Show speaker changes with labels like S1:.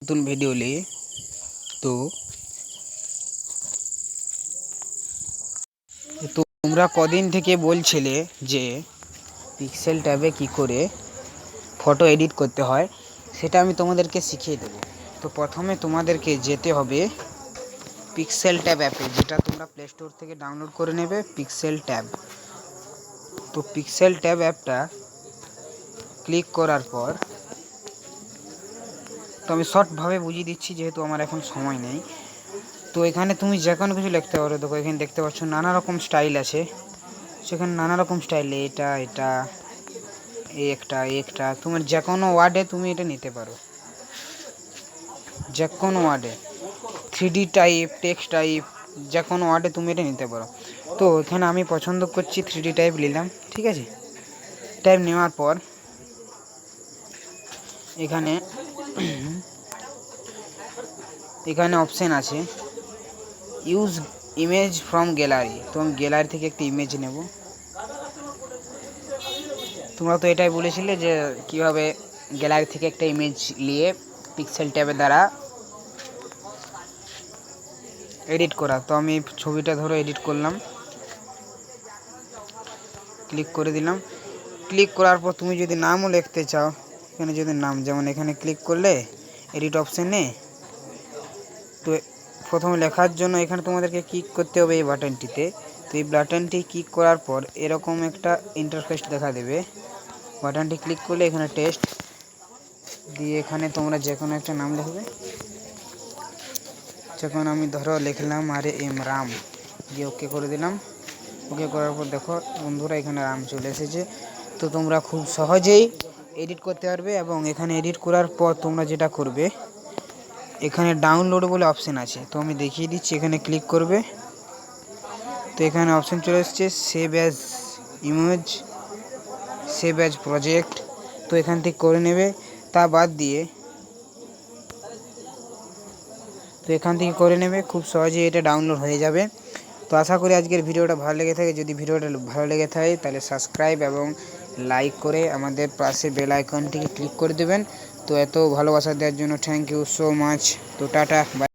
S1: নতুন ভিডিও নিয়ে তো তোমরা কদিন থেকে বলছিলে যে পিক্সেল ট্যাবে কি করে ফটো এডিট করতে হয় সেটা আমি তোমাদেরকে শিখিয়ে দেব। তো প্রথমে তোমাদেরকে যেতে হবে পিক্সেল ট্যাব অ্যাপে, যেটা তোমরা প্লে স্টোর থেকে ডাউনলোড করে নেবে। পিক্সেল ট্যাব, তো পিক্সেল ট্যাব অ্যাপটা ক্লিক করার পর, তো আমি শর্টভাবে বুঝিয়ে দিচ্ছি যেহেতু আমার এখন সময় নেই। তো এখানে তুমি যে কোনো কিছু লিখতে পারো। দেখো এখানে দেখতে পাচ্ছ নানা রকম স্টাইল আছে, সেখানে নানা রকম স্টাইল, এটা এটা একটা তোমার যে কোনো ওয়ার্ডে তুমি এটা নিতে পারো, যে কোনো ওয়ার্ডে 3D টাইপ, টেক্সট টাইপ, যে কোনো ওয়ার্ডে তুমি এটা নিতে পারো। তো এখানে আমি পছন্দ করছি 3D টাইপ নিলাম, ঠিক আছে। টাইপ নেওয়ার পর এখানে এখানে অপশান আছে ইউজ ইমেজ ফ্রম গ্যালারি। তো আমি গ্যালারি থেকে একটা ইমেজ নেব। তোমরা তো এটাই বলেছিলে যে কীভাবে গ্যালারি থেকে একটা ইমেজ নিয়ে পিক্সেল ট্যাবের দ্বারা এডিট করা। তো আমি ছবিটা ধরো এডিট করলাম, ক্লিক করে দিলাম। ক্লিক করার পর তুমি যদি নামও লিখতে চাও, এখানে যদি নাম, যেমন এখানে ক্লিক করলে এডিট অপশানে, তো প্রথমে লেখার জন্য এখানে তোমাদেরকে ক্লিক করতে হবে এই বাটনটিতে। তো এই বাটনটি ক্লিক করার পর এরকম একটা ইন্টারফেস দেখা দেবে। বাটনটি ক্লিক করলে এখানে টেক্সট দিয়ে এখানে তোমরা যে কোনো একটা নাম লিখবে। যখন আমি ধরো লিখলাম RM রাম, দিয়ে ওকে করে দিলাম। ওকে করার পর দেখো বন্ধুরা এখানে রাম চলে এসেছে। তো তোমরা খুব সহজেই এডিট করতে পারবে। এবং এখানে এডিট করার পর তোমরা যেটা করবে, এখানে ডাউনলোড বলে অপশান আছে, তো আমি দেখিয়ে দিচ্ছি। এখানে ক্লিক করবে, তো এখানে অপশান চলে এসেছে save as image, save as project. তো এখান থেকে করে নেবে। তা বাদ দিয়ে তো এখান থেকে করে নেবে, খুব সহজেই এটা ডাউনলোড হয়ে যাবে। তো আশা করি আজকের ভিডিওটা ভালো লেগে থাকে। যদি ভিডিওটা ভালো লেগে থাকে তাহলে সাবস্ক্রাইব এবং লাইক করে আমাদের পাশে বেল আইকনটিকে ক্লিক করে দেবেন। তো এত ভালোবাসা দেওয়ার জন্য থ্যাংক ইউ সো মাচ। তো টাটা, বাই।